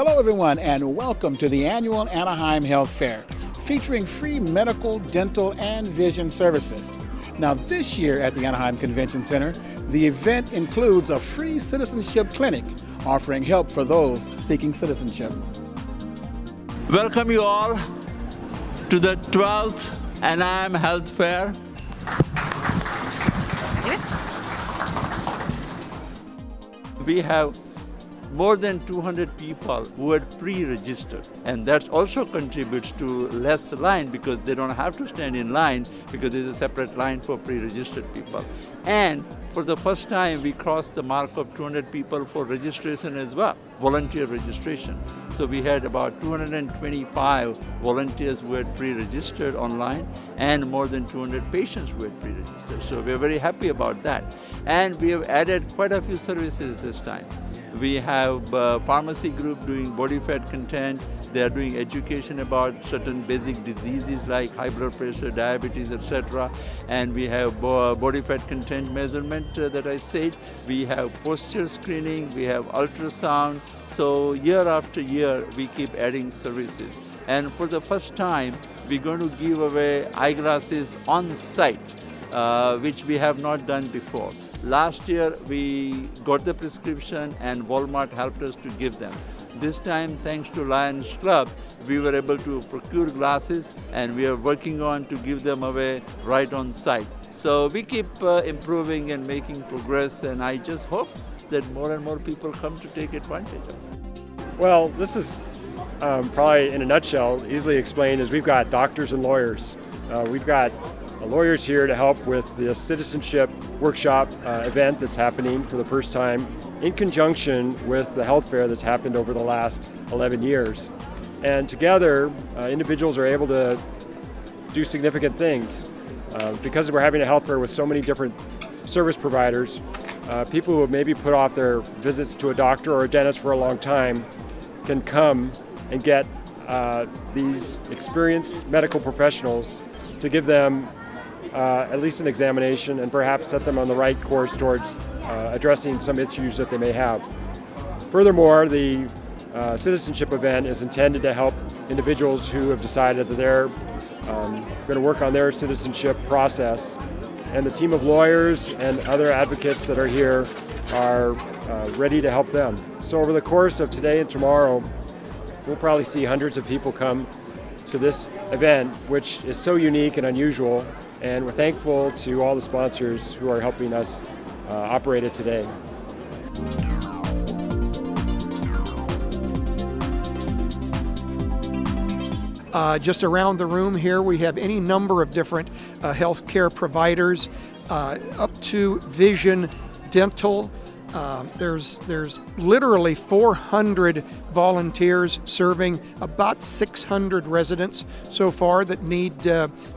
Hello everyone and welcome to the annual Anaheim Health Fair, featuring free medical, dental, and vision services. Now this year at the Anaheim Convention Center, the event includes a free citizenship clinic offering help for those seeking citizenship. Welcome you all to the 12th Anaheim Health Fair. We have more than 200 people who had pre-registered, and that also contributes to less line because they don't have to stand in line because there's a separate line for pre-registered people. And for the first time, we crossed the mark of 200 people for registration as well, volunteer registration. So we had about 225 volunteers who had pre-registered online and more than 200 patients who had pre-registered. So we're very happy about that. And we have added quite a few services this time. We have a pharmacy group doing body fat content. They are doing education about certain basic diseases like high blood pressure, diabetes, etc. And we have body fat content measurement that I said. We have posture screening, we have ultrasound. So year after year, we keep adding services. And for the first time, we're going to give away eyeglasses on site, which we have not done before. Last year, we got the prescription and Walmart helped us to give them. This time, thanks to Lions Club, we were able to procure glasses and we are working on to give them away right on site. So we keep improving and making progress, and I just hope that more and more people come to take advantage of it. Well, this is probably in a nutshell, easily explained, is we've got doctors and lawyers. We've got lawyers here to help with the citizenship workshop event that's happening for the first time in conjunction with the health fair that's happened over the last 11 years. And together, individuals are able to do significant things. Because we're having a health fair with so many different service providers, people who have maybe put off their visits to a doctor or a dentist for a long time can come and get these experienced medical professionals to give them at least an examination and perhaps set them on the right course towards addressing some issues that they may have. Furthermore, the citizenship event is intended to help individuals who have decided that they're going to work on their citizenship process. And the team of lawyers and other advocates that are here are ready to help them. So over the course of today and tomorrow, we'll probably see hundreds of people come to this event, which is so unique and unusual, and we're thankful to all the sponsors who are helping us operate it today. Just around the room here, we have any number of different healthcare providers, up to vision, dental. There's literally 400 volunteers serving about 600 residents so far that need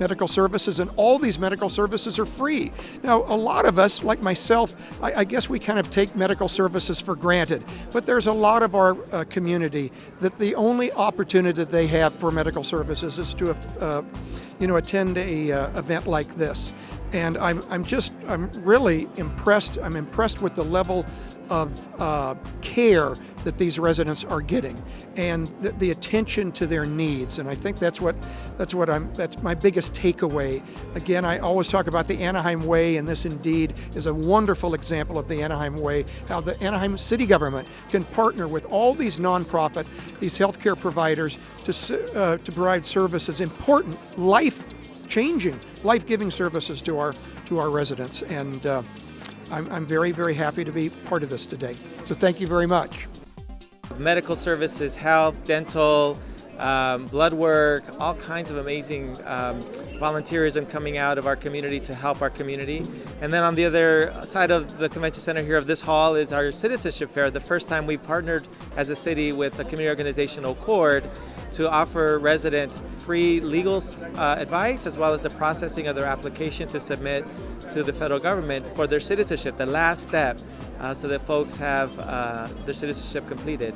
medical services, and all these medical services are free. Now, a lot of us, like myself, I guess we kind of take medical services for granted, but there's a lot of our community that the only opportunity that they have for medical services is to attend a event like this. And I'm really impressed. I'm impressed with the level of care that these residents are getting, and the attention to their needs. And I think that's my biggest takeaway. Again, I always talk about the Anaheim Way, and this indeed is a wonderful example of the Anaheim Way, how the Anaheim city government can partner with all these nonprofit, these healthcare providers to provide services, important life-changing, life-giving services to our residents. And I'm very, very happy to be part of this today. So thank you very much. Medical services, health, dental, blood work, all kinds of amazing volunteerism coming out of our community to help our community. And then on the other side of the convention center here of this hall is our citizenship fair. The first time we partnered as a city with the community organization Accord to offer residents free legal advice as well as the processing of their application to submit to the federal government for their citizenship, the last step, so that folks have their citizenship completed.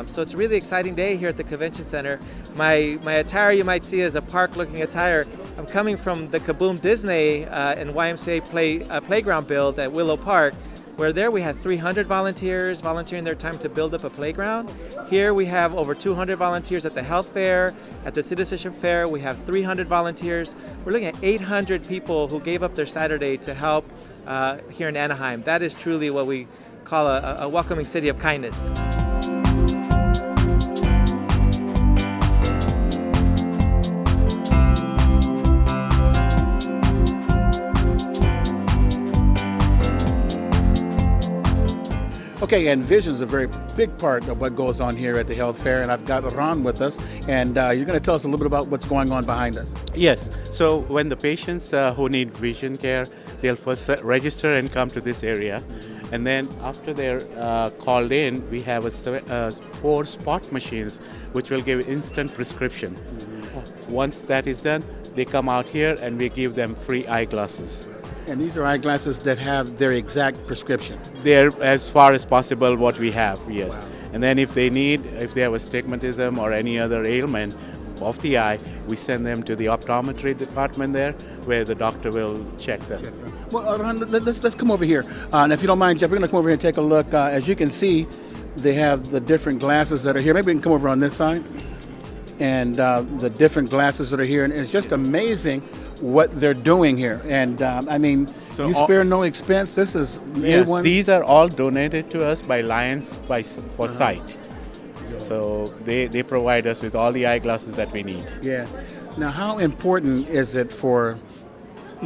So it's a really exciting day here at the Convention Center. My attire you might see is a park-looking attire. I'm coming from the Kaboom Disney and YMCA playground build at Willow Park. Where there we had 300 volunteers volunteering their time to build up a playground. Here we have over 200 volunteers at the health fair. At the Citizenship fair, we have 300 volunteers. We're looking at 800 people who gave up their Saturday to help here in Anaheim. That is truly what we call a welcoming city of kindness. Okay, and vision is a very big part of what goes on here at the health fair, and I've got Ron with us, and you're going to tell us a little bit about what's going on behind us. Yes, so when the patients who need vision care, they'll first register and come to this area, and then after they're called in, we have 4 spot machines which will give instant prescription. Once that is done, they come out here and we give them free eyeglasses. And these are eyeglasses that have their exact prescription. They're as far as possible what we have, yes. Wow. And then if they have astigmatism or any other ailment of the eye, we send them to the optometry department there, where the doctor will check them. Well, Ron, let's come over here. And if you don't mind, Jeff, we're going to come over here and take a look. As you can see, they have the different glasses that are here. Maybe we can come over on this side. And the different glasses that are here. And it's just amazing what they're doing here. And I mean, so you spare no expense. This is A1. These are all donated to us by Lions for Sight. So they provide us with all the eyeglasses that we need. Yeah. Now, how important is it for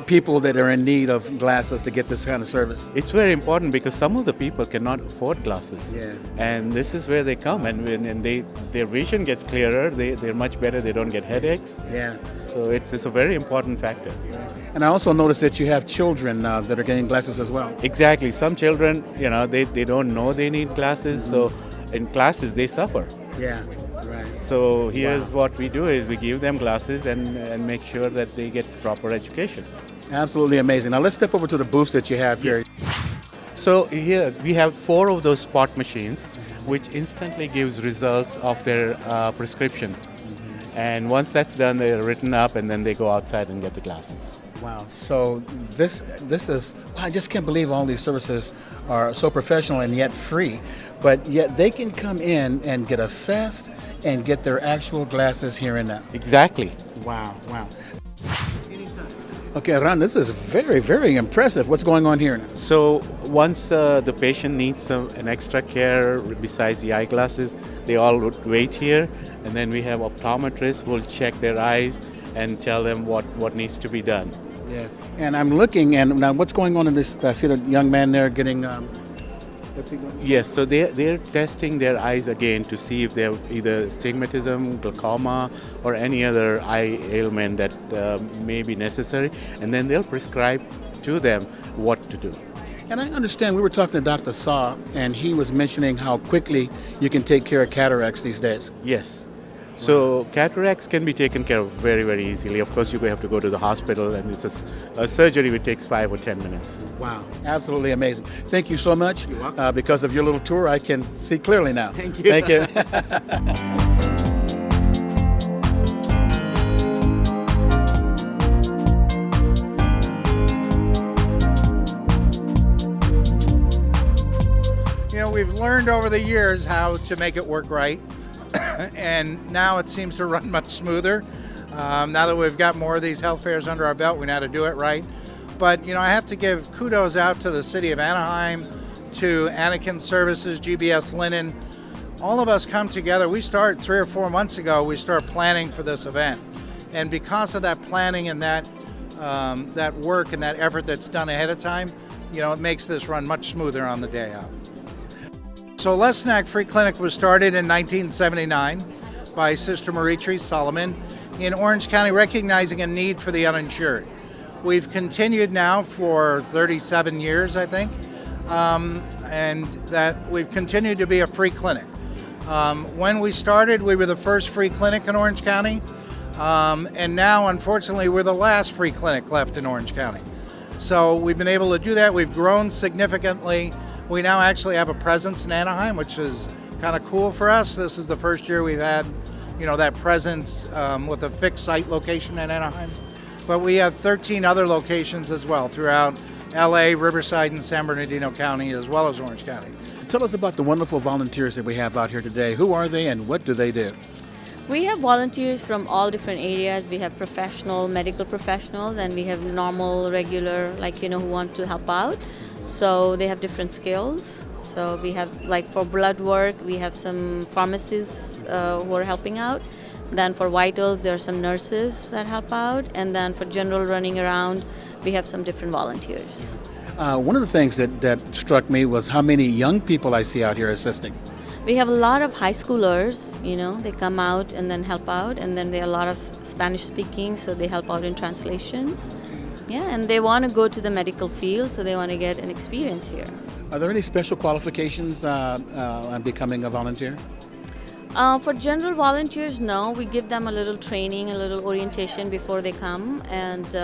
people that are in need of glasses to get this kind of service? It's very important because some of the people cannot afford glasses. Yeah. And this is where they come, and their vision gets clearer, they're much better, they don't get headaches. Yeah. So it's a very important factor. And I also noticed that you have children that are getting glasses as well. Exactly. Some children, they don't know they need glasses, so in classes they suffer. Yeah, right. So here's what we do is we give them glasses and make sure that they get proper education. Absolutely amazing. Now let's step over to the booths that you have here. So here we have 4 of those spot machines which instantly gives results of their prescription. And once that's done, they're written up and then they go outside and get the glasses. Wow. So this is, I just can't believe all these services are so professional and yet free, but yet they can come in and get assessed and get their actual glasses here and now. Exactly. Wow. Okay, Ron, this is very, very impressive. What's going on here now? So once the patient needs an extra care besides the eyeglasses, they all would wait here, and then we have optometrists who will check their eyes and tell them what needs to be done. Yeah. And I'm looking, and now what's going on in this? I see the young man there getting. Yes, so they're testing their eyes again to see if they have either astigmatism, glaucoma, or any other eye ailment that may be necessary, and then they'll prescribe to them what to do. And I understand we were talking to Dr. Saw, and he was mentioning how quickly you can take care of cataracts these days. Yes. So cataracts can be taken care of very, very easily. Of course, you have to go to the hospital, and it's a surgery which takes 5 or 10 minutes. Wow, absolutely amazing. Thank you so much. You're welcome. Because of your little tour, I can see clearly now. Thank you. Thank you. We've learned over the years how to make it work right. And now it seems to run much smoother. Now that we've got more of these health fairs under our belt, we know how to do it right. But, I have to give kudos out to the city of Anaheim, to Anakin Services, GBS Linen. All of us come together. We start 3 or 4 months ago, we start planning for this event. And because of that planning and that work and that effort that's done ahead of time, it makes this run much smoother on the day out. So Less Snack Free Clinic was started in 1979 by Sister Marie Solomon in Orange County, recognizing a need for the uninsured. We've continued now for 37 years, I think, and that we've continued to be a free clinic. When we started, we were the first free clinic in Orange County, and now, unfortunately, we're the last free clinic left in Orange County. So we've been able to do that. We've grown significantly. We now actually have a presence in Anaheim, which is kind of cool for us. This is the first year we've had, that presence with a fixed site location in Anaheim. But we have 13 other locations as well throughout LA, Riverside, and San Bernardino County, as well as Orange County. Tell us about the wonderful volunteers that we have out here today. Who are they and what do they do? We have volunteers from all different areas. We have professional, medical professionals, and we have normal, regular, who want to help out. So they have different skills. So we have, for blood work, we have some pharmacists who are helping out. Then for vitals, there are some nurses that help out. And then for general running around, we have some different volunteers. One of the things that struck me was how many young people I see out here assisting. We have a lot of high schoolers, they come out and then help out. And then there are a lot of Spanish speaking, so they help out in translations. Yeah, and they want to go to the medical field, so they want to get an experience here. Are there any special qualifications on becoming a volunteer? For general volunteers, no. We give them a little training, a little orientation before they come.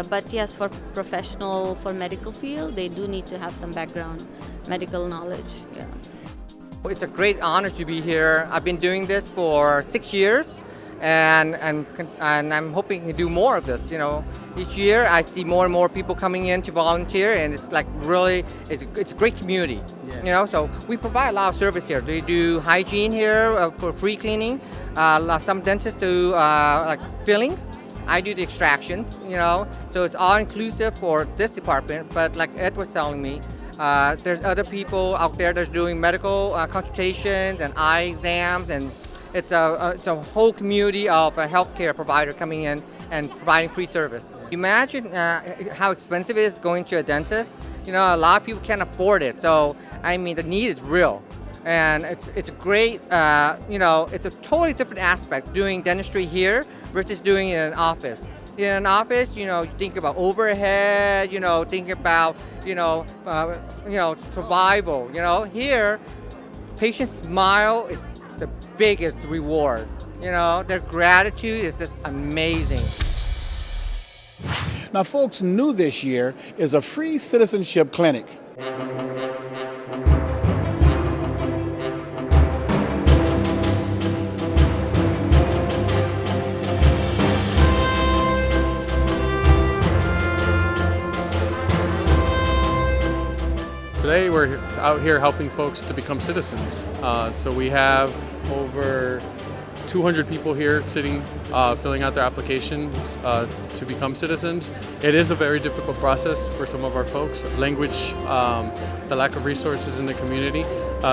But yes, for professional, for medical field, they do need to have some background, medical knowledge. Yeah. It's a great honor to be here. I've been doing this for 6 years, and I'm hoping to do more of this. Each year I see more and more people coming in to volunteer, and it's it's a great community. Yeah. So we provide a lot of service here. They do hygiene here for free cleaning. Some dentists do fillings. I do the extractions. So it's all inclusive for this department. But like Ed was telling me, there's other people out there that's doing medical consultations and eye exams, and it's a whole community of a healthcare provider coming in and providing free service. Imagine how expensive it is going to a dentist. A lot of people can't afford it. So the need is real, and it's a great. It's a totally different aspect doing dentistry here versus doing it in an office. In an office, you think about overhead, think about, survival. Here, patient smile is the biggest reward. Their gratitude is just amazing. Now, folks, new this year is a free citizenship clinic. Today we're out here helping folks to become citizens. So we have over 200 people here sitting, filling out their applications to become citizens. It is a very difficult process for some of our folks. Language, the lack of resources in the community.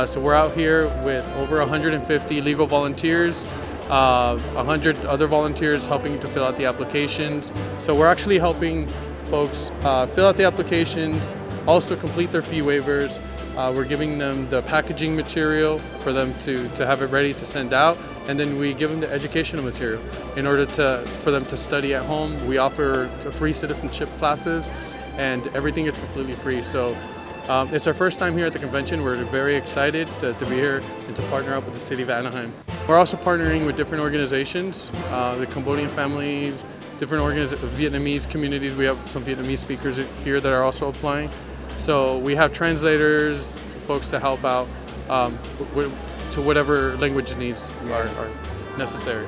So we're out here with over 150 legal volunteers, 100 other volunteers helping to fill out the applications. So we're actually helping folks fill out the applications, also complete their fee waivers. We're giving them the packaging material for them to have it ready to send out, and then we give them the educational material in order for them to study at home. We offer free citizenship classes, and everything is completely free. So it's our first time here at the convention. We're very excited to be here and to partner up with the city of Anaheim. We're also partnering with different organizations, the Cambodian families, different Vietnamese communities. We have some Vietnamese speakers here that are also applying. So we have translators, folks to help out to whatever language needs are necessary.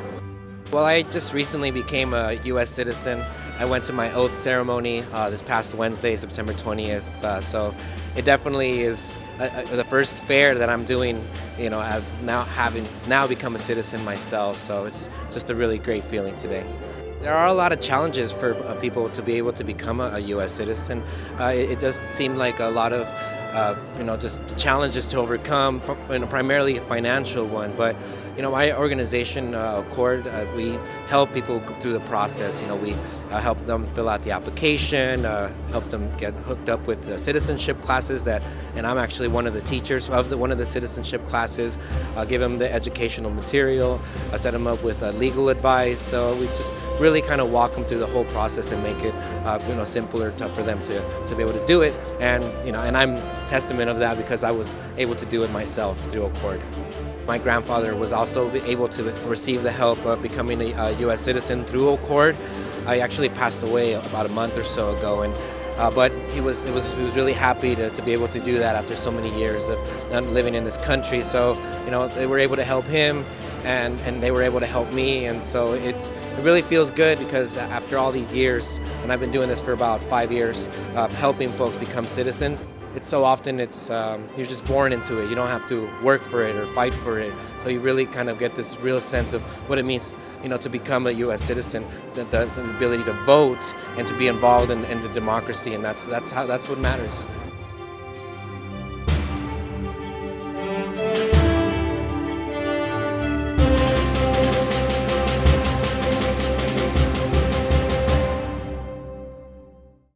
Well, I just recently became a U.S. citizen. I went to my oath ceremony this past Wednesday, September 20th. So it definitely is the first fair that I'm doing, as having become a citizen myself. So it's just a really great feeling today. There are a lot of challenges for people to be able to become a U.S. citizen. It does seem like a lot of just challenges to overcome, primarily a financial one. But my organization, Accord, we help people go through the process. We help them fill out the application, help them get hooked up with the citizenship classes and I'm actually one of the teachers of one of the citizenship classes. I'll give them the educational material, I set them up with legal advice. So we just really kind of walk them through the whole process and make it simpler for them to be able to do it. And and I'm testament of that because I was able to do it myself through Accord. My grandfather was also able to receive the help of becoming a U.S. citizen through Accord. I actually passed away about a month or so ago, but he was really happy to be able to do that after so many years of living in this country. So they were able to help him, and they were able to help me, and so it really feels good because after all these years, and I've been doing this for about 5 years, helping folks become citizens. It's so often you're just born into it. You don't have to work for it or fight for it. So you really kind of get this real sense of what it means, to become a U.S. citizen, the ability to vote and to be involved in the democracy, and that's what matters.